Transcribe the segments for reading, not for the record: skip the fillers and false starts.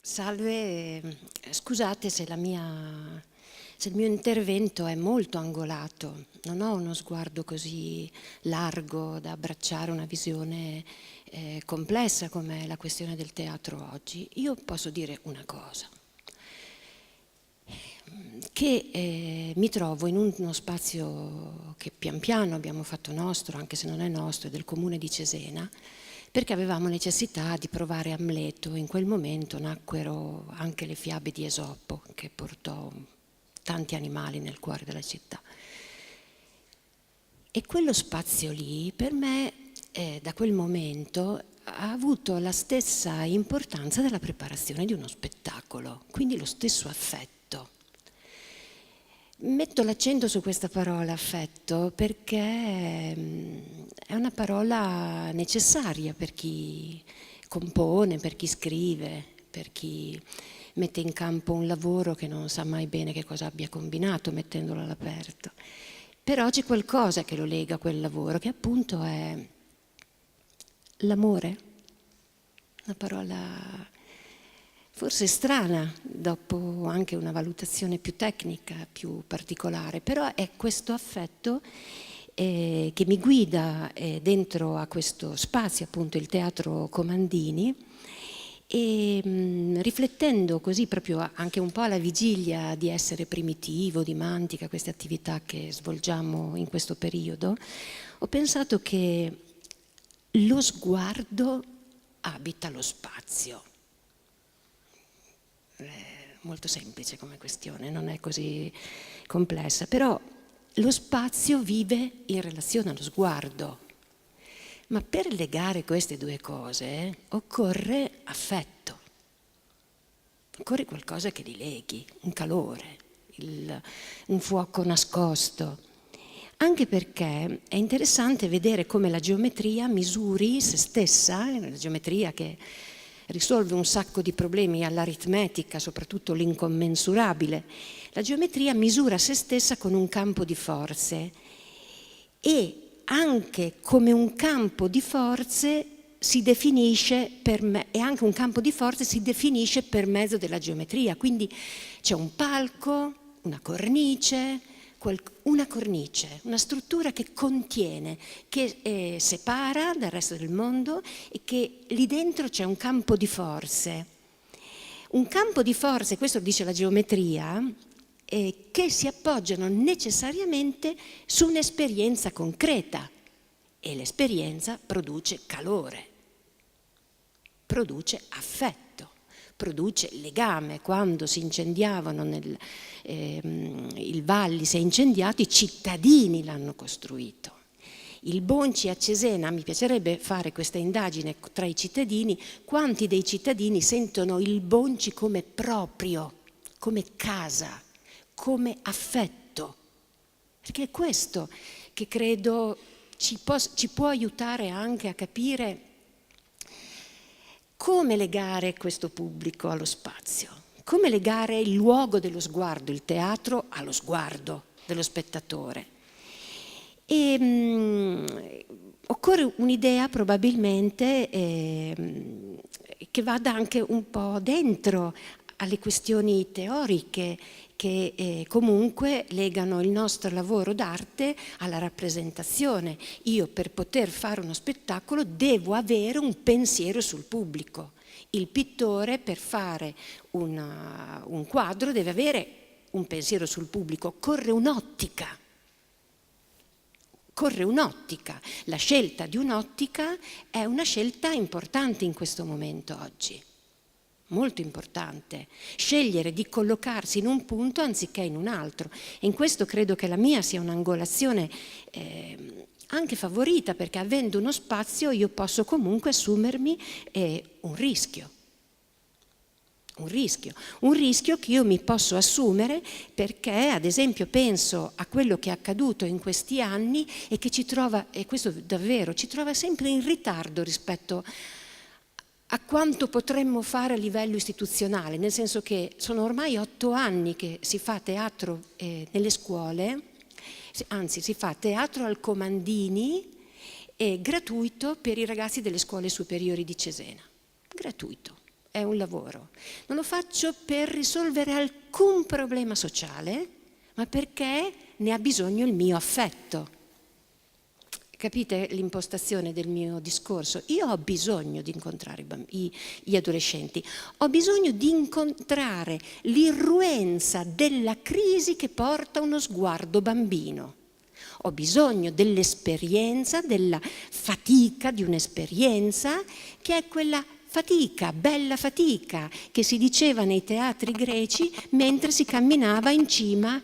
Salve, scusate se il mio intervento è molto angolato, non ho uno sguardo così largo da abbracciare una visione complessa come la questione del teatro oggi. Io posso dire una cosa, che mi trovo in uno spazio che pian piano abbiamo fatto nostro, anche se non è nostro, è del comune di Cesena, perché avevamo necessità di provare Amleto. In quel momento nacquero anche le fiabe di Esopo, che portò tanti animali nel cuore della città. E quello spazio lì, per me, da quel momento, ha avuto la stessa importanza della preparazione di uno spettacolo, quindi lo stesso affetto. Metto l'accento su questa parola affetto perché è una parola necessaria per chi compone, per chi scrive, per chi mette in campo un lavoro che non sa mai bene che cosa abbia combinato mettendolo all'aperto. Però c'è qualcosa che lo lega a quel lavoro, che appunto è l'amore, una parola forse strana, dopo anche una valutazione più tecnica, più particolare, però è questo affetto che mi guida dentro a questo spazio, appunto il Teatro Comandini, e riflettendo così proprio anche un po' alla vigilia di Essere Primitivo, di Mantica, queste attività che svolgiamo in questo periodo, ho pensato che lo sguardo abita lo spazio. Molto semplice come questione, non è così complessa, però lo spazio vive in relazione allo sguardo. Ma per legare queste due cose occorre affetto, occorre qualcosa che li leghi, un calore, un fuoco nascosto. Anche perché è interessante vedere come la geometria misuri se stessa, la geometria che risolve un sacco di problemi all'aritmetica, soprattutto l'incommensurabile. La geometria misura se stessa con un campo di forze e anche come un campo di forze si definisce e anche un campo di forze si definisce per mezzo della geometria. Quindi c'è un palco, una cornice, una struttura che contiene, che separa dal resto del mondo e che lì dentro c'è un campo di forze. Un campo di forze, questo dice la geometria, che si appoggiano necessariamente su un'esperienza concreta e l'esperienza produce calore, produce affetto, produce legame. Quando si incendiavano, il Valli si è incendiato, i cittadini l'hanno costruito. Il Bonci a Cesena, mi piacerebbe fare questa indagine tra i cittadini, quanti dei cittadini sentono il Bonci come proprio, come casa, come affetto, perché è questo che credo ci può aiutare anche a capire come legare questo pubblico allo spazio, come legare il luogo dello sguardo, il teatro, allo sguardo dello spettatore. E occorre un'idea probabilmente che vada anche un po' dentro alle questioni teoriche che comunque legano il nostro lavoro d'arte alla rappresentazione. Io per poter fare uno spettacolo devo avere un pensiero sul pubblico. Il pittore per fare un quadro deve avere un pensiero sul pubblico, corre un'ottica. La scelta di un'ottica è una scelta importante in questo momento oggi. Molto importante, scegliere di collocarsi in un punto anziché in un altro, e in questo credo che la mia sia un'angolazione anche favorita, perché avendo uno spazio io posso comunque assumermi un rischio che io mi posso assumere perché ad esempio penso a quello che è accaduto in questi anni e che ci trova, e questo davvero ci trova sempre in ritardo rispetto a quanto potremmo fare a livello istituzionale, nel senso che sono ormai 8 anni che si fa teatro nelle scuole, anzi si fa teatro al Comandini gratuito per i ragazzi delle scuole superiori di Cesena, gratuito. è un lavoro. Non lo faccio per risolvere alcun problema sociale, ma perché ne ha bisogno il mio affetto. Capite l'impostazione del mio discorso? Io ho bisogno di incontrare gli adolescenti, ho bisogno di incontrare l'irruenza della crisi che porta uno sguardo bambino. Ho bisogno dell'esperienza, della fatica di un'esperienza che è quella fatica, bella fatica, che si diceva nei teatri greci mentre si camminava in cima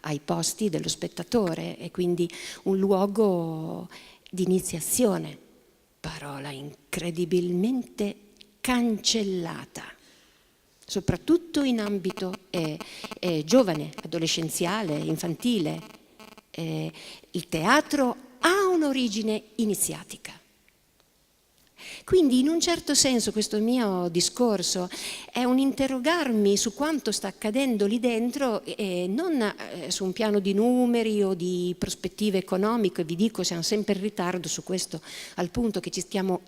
ai posti dello spettatore, e quindi un luogo di iniziazione, parola incredibilmente cancellata, soprattutto in ambito giovane, adolescenziale, infantile. Il teatro ha un'origine iniziatica. Quindi in un certo senso questo mio discorso è un interrogarmi su quanto sta accadendo lì dentro, non su un piano di numeri o di prospettive economiche. Vi dico, siamo sempre in ritardo su questo, al punto che stiamo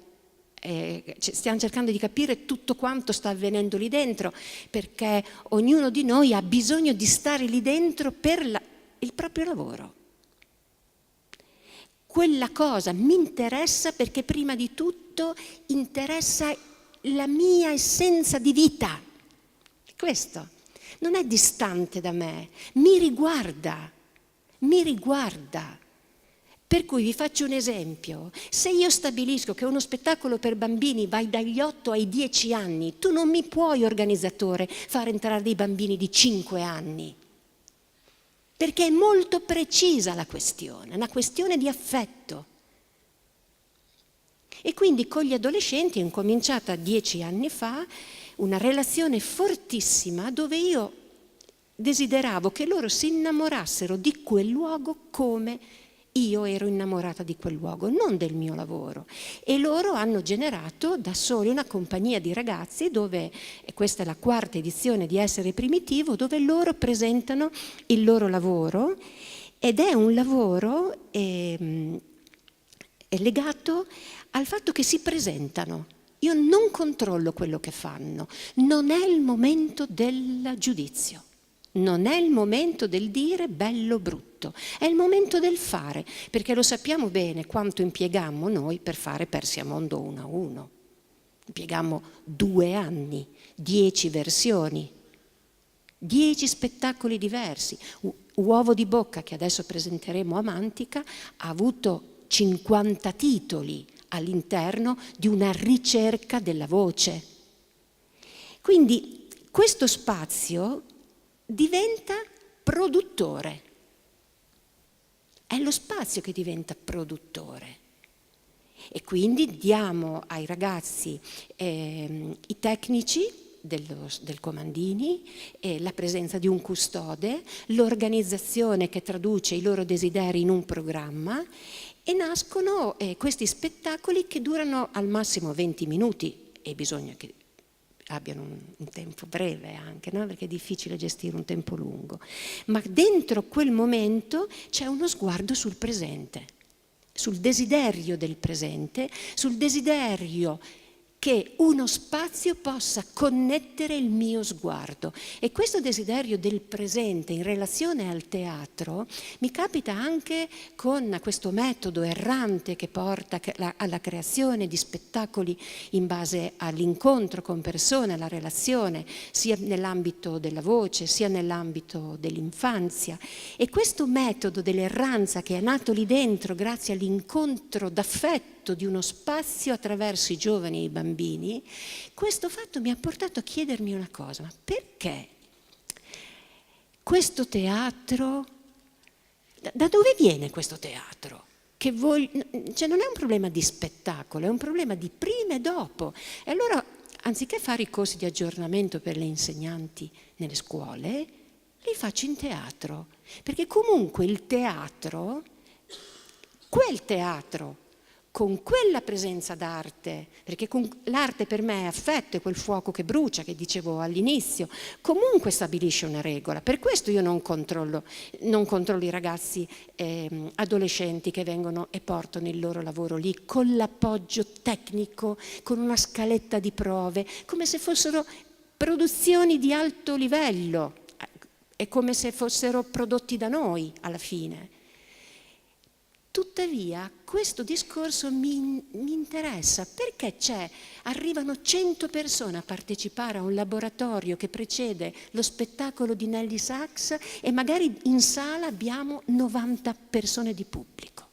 cercando di capire tutto quanto sta avvenendo lì dentro, perché ognuno di noi ha bisogno di stare lì dentro per il proprio lavoro. Quella cosa mi interessa perché prima di tutto interessa la mia essenza di vita. Questo non è distante da me, mi riguarda. Per cui vi faccio un esempio: se io stabilisco che uno spettacolo per bambini va dagli 8 ai 10 anni, tu non mi puoi, organizzatore, far entrare dei bambini di 5 anni. Perché è molto precisa la questione, una questione di affetto. E quindi con gli adolescenti è incominciata 10 anni fa una relazione fortissima dove io desideravo che loro si innamorassero di quel luogo come io ero innamorata di quel luogo, non del mio lavoro. E loro hanno generato da soli una compagnia di ragazzi dove, e questa è la 4ª edizione di Essere Primitivo, dove loro presentano il loro lavoro, ed è un lavoro è legato al fatto che si presentano. Io non controllo quello che fanno, non è il momento del giudizio. Non è il momento del dire bello o brutto, è il momento del fare, perché lo sappiamo bene quanto impiegammo noi per fare Persiamondo 1-1. Impiegammo 2 anni, 10 versioni, 10 spettacoli diversi. Uovo di bocca, che adesso presenteremo a Mantica, ha avuto 50 titoli all'interno di una ricerca della voce. Quindi questo spazio diventa produttore. È lo spazio che diventa produttore. E quindi diamo ai ragazzi i tecnici del comandini, la presenza di un custode, l'organizzazione che traduce i loro desideri in un programma, e nascono questi spettacoli che durano al massimo 20 minuti, e bisogna che abbiano un tempo breve anche, no? Perché è difficile gestire un tempo lungo. Ma dentro quel momento c'è uno sguardo sul presente, sul desiderio del presente, sul desiderio che uno spazio possa connettere il mio sguardo. E questo desiderio del presente in relazione al teatro mi capita anche con questo metodo errante che porta alla creazione di spettacoli in base all'incontro con persone, alla relazione, sia nell'ambito della voce, sia nell'ambito dell'infanzia. E questo metodo dell'erranza che è nato lì dentro grazie all'incontro d'affetto di uno spazio attraverso i giovani e i bambini, questo fatto mi ha portato a chiedermi una cosa: ma perché questo teatro, da dove viene questo teatro? Cioè non è un problema di spettacolo, è un problema di prima e dopo. E allora, anziché fare i corsi di aggiornamento per le insegnanti nelle scuole, li faccio in teatro, perché comunque il teatro, quel teatro con quella presenza d'arte, perché l'arte per me è affetto, è quel fuoco che brucia, che dicevo all'inizio, comunque stabilisce una regola. Per questo io non controllo i ragazzi adolescenti che vengono e portano il loro lavoro lì con l'appoggio tecnico, con una scaletta di prove, come se fossero produzioni di alto livello, è come se fossero prodotti da noi alla fine. Tuttavia questo discorso mi interessa perché arrivano 100 persone a partecipare a un laboratorio che precede lo spettacolo di Nelly Sachs e magari in sala abbiamo 90 persone di pubblico.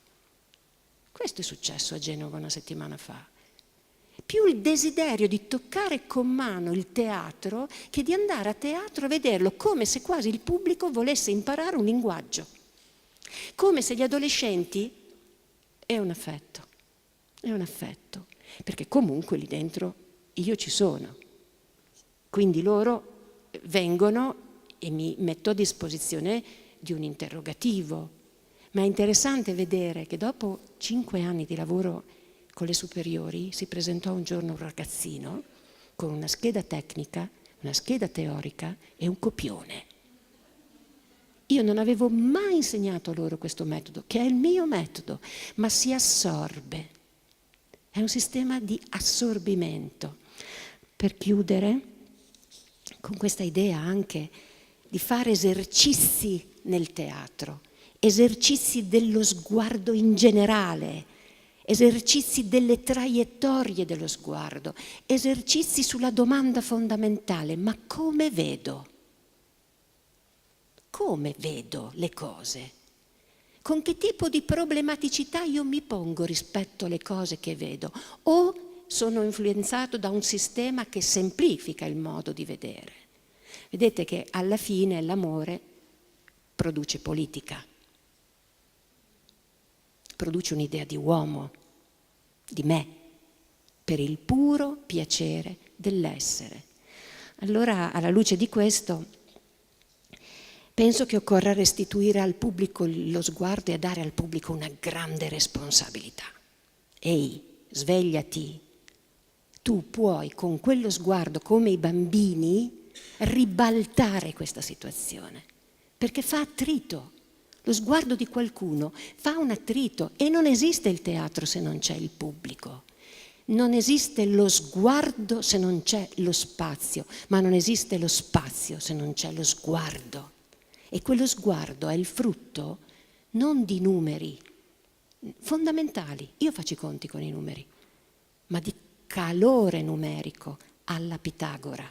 Questo è successo a Genova una settimana fa. Più il desiderio di toccare con mano il teatro che di andare a teatro a vederlo come se quasi il pubblico volesse imparare un linguaggio. Come se gli adolescenti, è un affetto, perché comunque lì dentro io ci sono, quindi loro vengono e mi metto a disposizione di un interrogativo, ma è interessante vedere che dopo 5 anni di lavoro con le superiori si presentò un giorno un ragazzino con una scheda tecnica, una scheda teorica e un copione. Io non avevo mai insegnato loro questo metodo, che è il mio metodo, ma si assorbe. È un sistema di assorbimento. Per chiudere, con questa idea anche di fare esercizi nel teatro, esercizi dello sguardo in generale, esercizi delle traiettorie dello sguardo, esercizi sulla domanda fondamentale, ma come vedo? Come vedo le cose? Con che tipo di problematicità io mi pongo rispetto alle cose che vedo? O sono influenzato da un sistema che semplifica il modo di vedere? Vedete che alla fine l'amore produce politica, produce un'idea di uomo, di me, per il puro piacere dell'essere. Allora, alla luce di questo, penso che occorra restituire al pubblico lo sguardo e dare al pubblico una grande responsabilità. Ehi, svegliati, tu puoi con quello sguardo, come i bambini, ribaltare questa situazione, perché fa attrito. Lo sguardo di qualcuno fa un attrito e non esiste il teatro se non c'è il pubblico. Non esiste lo sguardo se non c'è lo spazio, ma non esiste lo spazio se non c'è lo sguardo. E quello sguardo è il frutto non di numeri fondamentali, io faccio i conti con i numeri, ma di calore numerico alla Pitagora.